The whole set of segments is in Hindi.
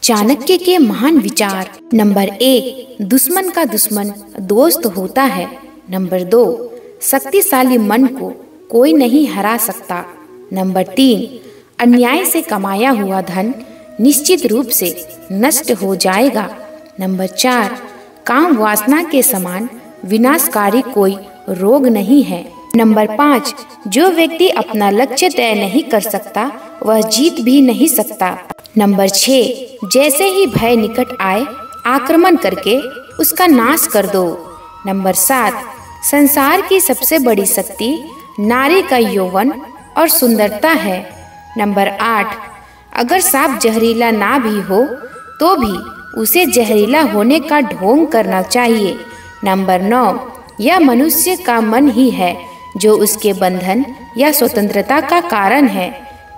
चाणक्य के महान विचार। नंबर 1, दुश्मन का दुश्मन दोस्त होता है। नंबर 2, शक्तिशाली मन को कोई नहीं हरा सकता। नंबर 3, अन्याय से कमाया हुआ धन निश्चित रूप से नष्ट हो जाएगा। नंबर 4, काम वासना के समान विनाशकारी कोई रोग नहीं है। नंबर 5, जो व्यक्ति अपना लक्ष्य तय नहीं कर सकता वह जीत भी नहीं सकता। नंबर 6, जैसे ही भय निकट आए आक्रमण करके उसका नाश कर दो। नंबर 7, संसार की सबसे बड़ी शक्ति नारी का यौवन और सुंदरता है। नंबर 8, अगर सांप जहरीला ना भी हो तो भी उसे जहरीला होने का ढोंग करना चाहिए। नंबर 9, यह मनुष्य का मन ही है जो उसके बंधन या स्वतंत्रता का कारण है।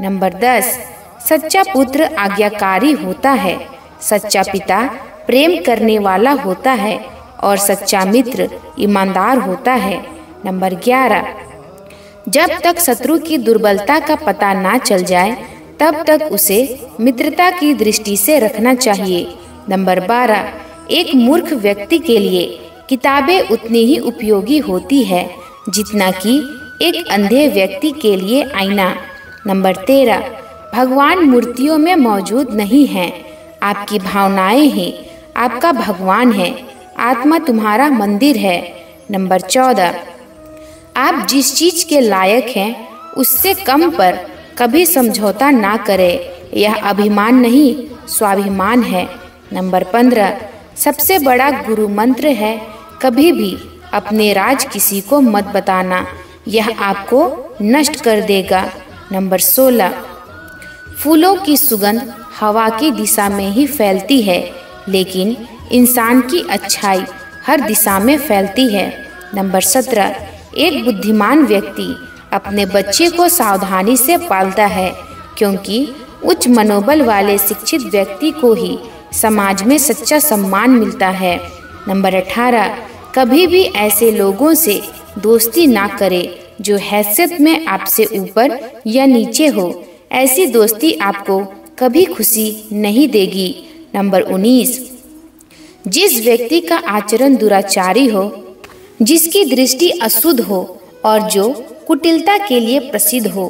नंबर 10, सच्चा पुत्र आज्ञाकारी होता है, सच्चा पिता प्रेम करने वाला होता है और सच्चा मित्र ईमानदार होता है। नंबर 11, जब तक शत्रु की दुर्बलता का पता ना चल जाए तब तक उसे मित्रता की दृष्टि से रखना चाहिए। नंबर 12, एक मूर्ख व्यक्ति के लिए किताबें उतनी ही उपयोगी होती है जितना कि एक अंधे व्यक्ति के लिए आईना। नंबर 13, भगवान मूर्तियों में मौजूद नहीं हैं, आपकी भावनाएं हैं, आपका भगवान है, आत्मा तुम्हारा मंदिर है। नंबर 14, आप जिस चीज के लायक हैं उससे कम पर कभी समझौता ना करें, यह अभिमान नहीं स्वाभिमान है। नंबर 15, सबसे बड़ा गुरु मंत्र है कभी भी अपने राज किसी को मत बताना, यह आपको नष्ट कर देगा। नंबर 16, फूलों की सुगंध हवा की दिशा में ही फैलती है लेकिन इंसान की अच्छाई हर दिशा में फैलती है। नंबर 17, एक बुद्धिमान व्यक्ति अपने बच्चे को सावधानी से पालता है क्योंकि उच्च मनोबल वाले शिक्षित व्यक्ति को ही समाज में सच्चा सम्मान मिलता है। नंबर 18, कभी भी ऐसे लोगों से दोस्ती ना करें जो हैसियत में आपसे ऊपर या नीचे हो, ऐसी दोस्ती आपको कभी खुशी नहीं देगी। नंबर 19, जिस व्यक्ति का आचरण दुराचारी हो, जिसकी दृष्टि अशुद्ध हो और जो कुटिलता के लिए प्रसिद्ध हो,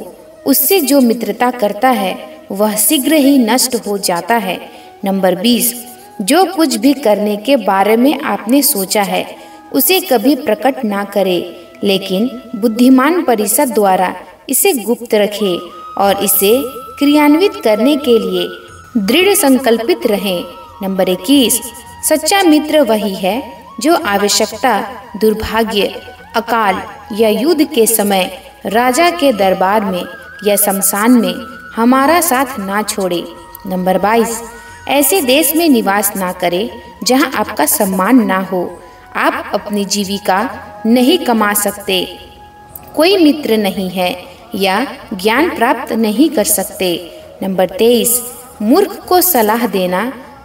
उससे जो मित्रता करता है वह शीघ्र ही नष्ट हो जाता है। नंबर 20, जो कुछ भी करने के बारे में आपने सोचा है उसे कभी प्रकट ना करे लेकिन बुद्धिमान परिषद द्वारा इसे गुप्त रखे और इसे क्रियान्वित करने के लिए दृढ़ संकल्पित रहें। नंबर 21, सच्चा मित्र वही है जो आवश्यकता, दुर्भाग्य, अकाल या युद्ध के समय राजा के दरबार में या शमशान में हमारा साथ ना छोड़े। नंबर 22, ऐसे देश में निवास ना करें जहां आपका सम्मान ना हो, आप अपनी जीविका नहीं कमा सकते, कोई मित्र नहीं है या ज्ञान प्राप्त नहीं कर सकते। नंबर 23, मूर्ख को सलाह देना,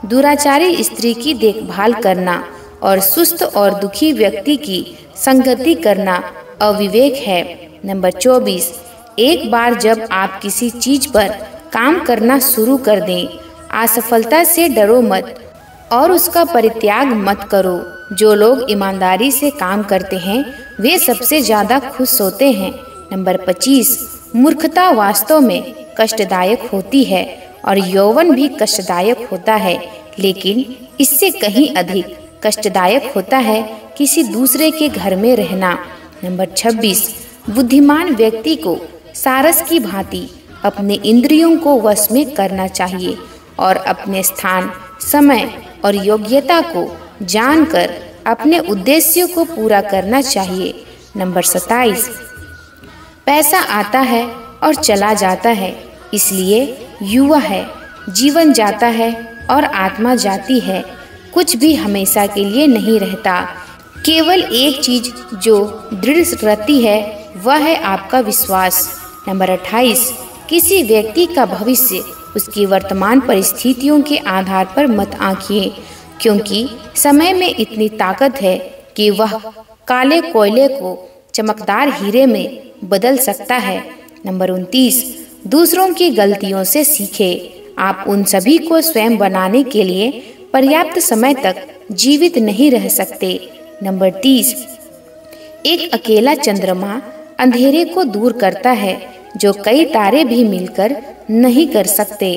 दुराचारी स्त्री की देखभाल करना और सुस्त और दुखी व्यक्ति की संगति करना अविवेक है। नंबर 24, एक बार जब आप किसी चीज पर काम करना शुरू कर दें, असफलता से डरो मत और उसका परित्याग मत करो। जो लोग ईमानदारी से काम करते हैं वे सबसे ज्यादा खुश होते हैं। नंबर 25, मूर्खता वास्तव में कष्टदायक होती है और यौवन भी कष्टदायक होता है लेकिन इससे कहीं अधिक कष्टदायक होता है किसी दूसरे के घर में रहना। नंबर 26, बुद्धिमान व्यक्ति को सारस की भांति अपने इंद्रियों को वश में करना चाहिए और अपने स्थान, समय और योग्यता को जानकर अपने उद्देश्यों को पूरा करना चाहिए। नंबर 27, पैसा आता है और चला जाता है इसलिए युवा है, जीवन जाता है और आत्मा जाती है, कुछ भी हमेशा के लिए नहीं रहता। केवल एक चीज जो दृढ़ रहती है वह है आपका विश्वास। नंबर 28, किसी व्यक्ति का भविष्य उसकी वर्तमान परिस्थितियों के आधार पर मत आंकिए क्योंकि समय में इतनी ताकत है कि वह काले कोयले को चमकदार हीरे में बदल सकता है। नंबर 29, दूसरों की गलतियों से सीखे, आप उन सभी को स्वयं बनाने के लिए पर्याप्त समय तक जीवित नहीं रह सकते। नंबर 30, एक अकेला चंद्रमा अंधेरे को दूर करता है जो कई तारे भी मिलकर नहीं कर सकते।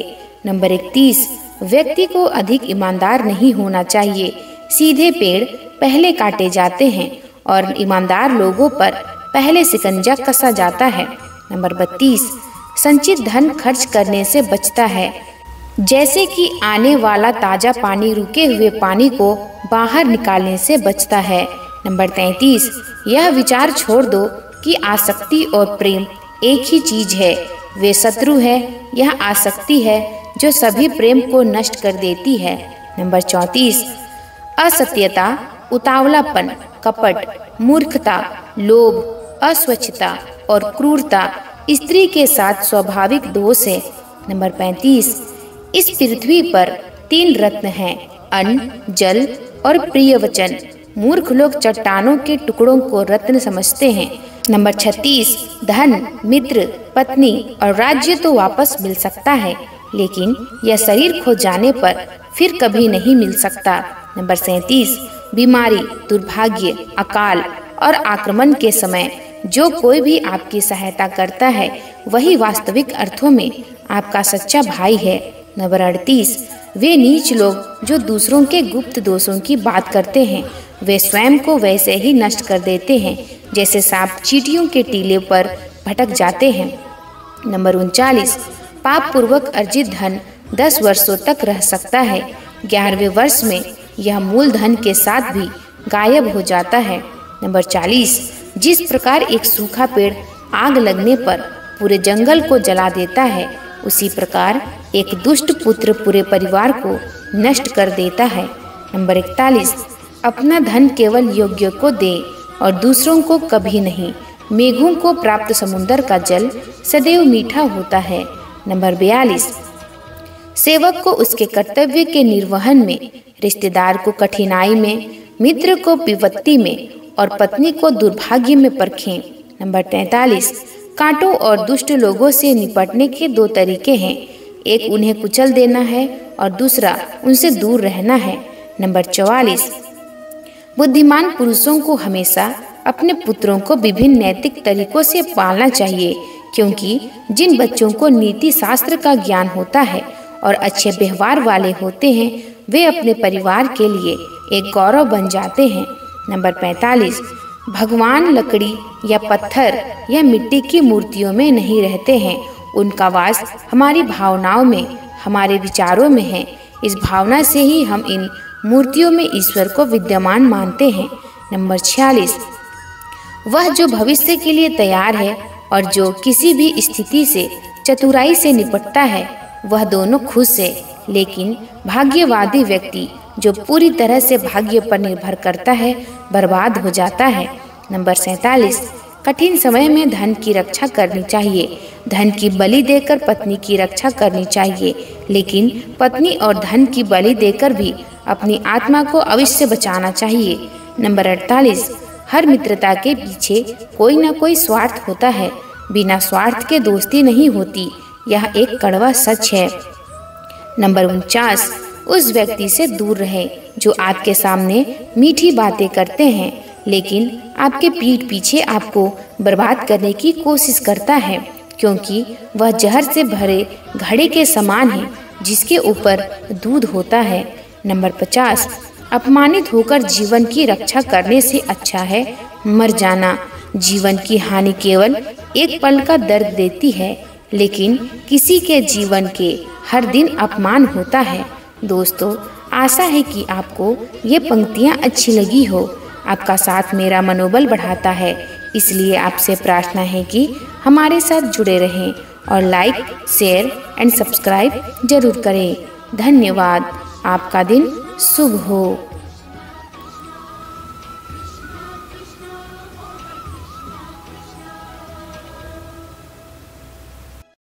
नंबर 31, व्यक्ति को अधिक ईमानदार नहीं होना चाहिए। सीधे पेड़ पहले काटे जाते हैं और ईमानदार लोगों पर पहले शिकंजा कसा जाता है। नंबर 32, संचित धन खर्च करने से बचता है, जैसे कि आने वाला ताजा पानी रुके हुए पानी को बाहर निकालने से बचता है। नंबर 33, यह विचार छोड़ दो कि आसक्ति और प्रेम एक ही चीज है, वे शत्रु है। यह आसक्ति है जो सभी प्रेम को नष्ट कर देती है। नंबर 34, असत्यता, उतावलापन, कपट, मूर्खता, लोभ, अस्वच्छता और क्रूरता स्त्री के साथ स्वाभाविक दोष है। नंबर 35, इस पृथ्वी पर 3 रत्न हैं, अन्न, जल और प्रिय वचन। मूर्ख लोग चट्टानों के टुकड़ों को रत्न समझते हैं। नंबर 36, धन, मित्र, पत्नी और राज्य तो वापस मिल सकता है, लेकिन यह शरीर खो जाने पर फिर कभी नहीं मिल सकता। नंबर 37, बीमारी, दुर्भाग्य, अकाल और आक्रमण के समय जो कोई भी आपकी सहायता करता है वही वास्तविक अर्थों में आपका सच्चा भाई है। नंबर 38, वे नीच लोग जो दूसरों के गुप्त दोषों की बात करते हैं, वे स्वयं को वैसे ही नष्ट कर देते हैं जैसे सांप चींटियों के टीले पर भटक जाते हैं। नंबर 39, पाप पूर्वक अर्जित धन 10 वर्षों तक रह सकता है। 11वें वर्ष में यह मूल धन के साथ भी गायब हो जाता है। नंबर 40, जिस प्रकार एक सूखा पेड़ आग लगने पर पूरे जंगल को जला देता है, उसी प्रकार एक दुष्ट पुत्र पूरे परिवार को नष्ट कर देता है। नंबर 41, अपना धन केवल योग्य को दे और दूसरों को कभी नहीं। मेघों को प्राप्त समुद्र का जल सदैव मीठा होता है। नंबर 42, सेवक को उसके कर्तव्य के निर्वहन में, रिश्तेदार को कठिनाई में, मित्र को विपत्ति में और पत्नी को दुर्भाग्य में परखें। नंबर 43, कांटों और दुष्ट लोगों से निपटने के 2 तरीके हैं, एक उन्हें कुचल देना है और दूसरा उनसे दूर रहना है। नंबर 44, बुद्धिमान पुरुषों को हमेशा अपने पुत्रों को विभिन्न नैतिक तरीकों से पालना चाहिए, क्योंकि जिन बच्चों को नीति शास्त्र का ज्ञान होता है और अच्छे व्यवहार वाले होते हैं, वे अपने परिवार के लिए एक गौरव बन जाते हैं। नंबर 45, भगवान लकड़ी या पत्थर या मिट्टी की मूर्तियों में नहीं रहते हैं, उनका वास हमारी भावनाओं में, हमारे विचारों में है। इस भावना से ही हम इन मूर्तियों में ईश्वर को विद्यमान मानते हैं। नंबर 46, वह जो भविष्य के लिए तैयार है और जो किसी भी स्थिति से चतुराई से निपटता है, वह दोनों खुश है। लेकिन भाग्यवादी व्यक्ति जो पूरी तरह से भाग्य पर निर्भर करता है, बर्बाद हो जाता है। नंबर 47, कठिन समय में धन की रक्षा करनी चाहिए। धन की बलि देकर पत्नी की रक्षा करनी चाहिए, लेकिन पत्नी और धन की बलि देकर भी अपनी आत्मा को अवश्य बचाना चाहिए। नंबर 48, हर मित्रता के पीछे कोई न कोई स्वार्थ होता है, बिना स्वार्थ के दोस्ती नहीं होती, यह एक कड़वा सच है। नंबर 49, उस व्यक्ति से दूर रहे जो आपके सामने मीठी बातें करते हैं, लेकिन आपके पीठ पीछे आपको बर्बाद करने की कोशिश करता है, क्योंकि वह जहर से भरे घड़े के समान है जिसके ऊपर दूध होता है। नंबर 50, अपमानित होकर जीवन की रक्षा करने से अच्छा है मर जाना। जीवन की हानि केवल एक पल का दर्द देती है, लेकिन किसी के जीवन के हर दिन अपमान होता है। दोस्तों, आशा है कि आपको ये पंक्तियाँ अच्छी लगी हो। आपका साथ मेरा मनोबल बढ़ाता है, इसलिए आपसे प्रार्थना है कि हमारे साथ जुड़े रहें और लाइक, शेयर एंड सब्सक्राइब जरूर करें। धन्यवाद। आपका दिन शुभ हो।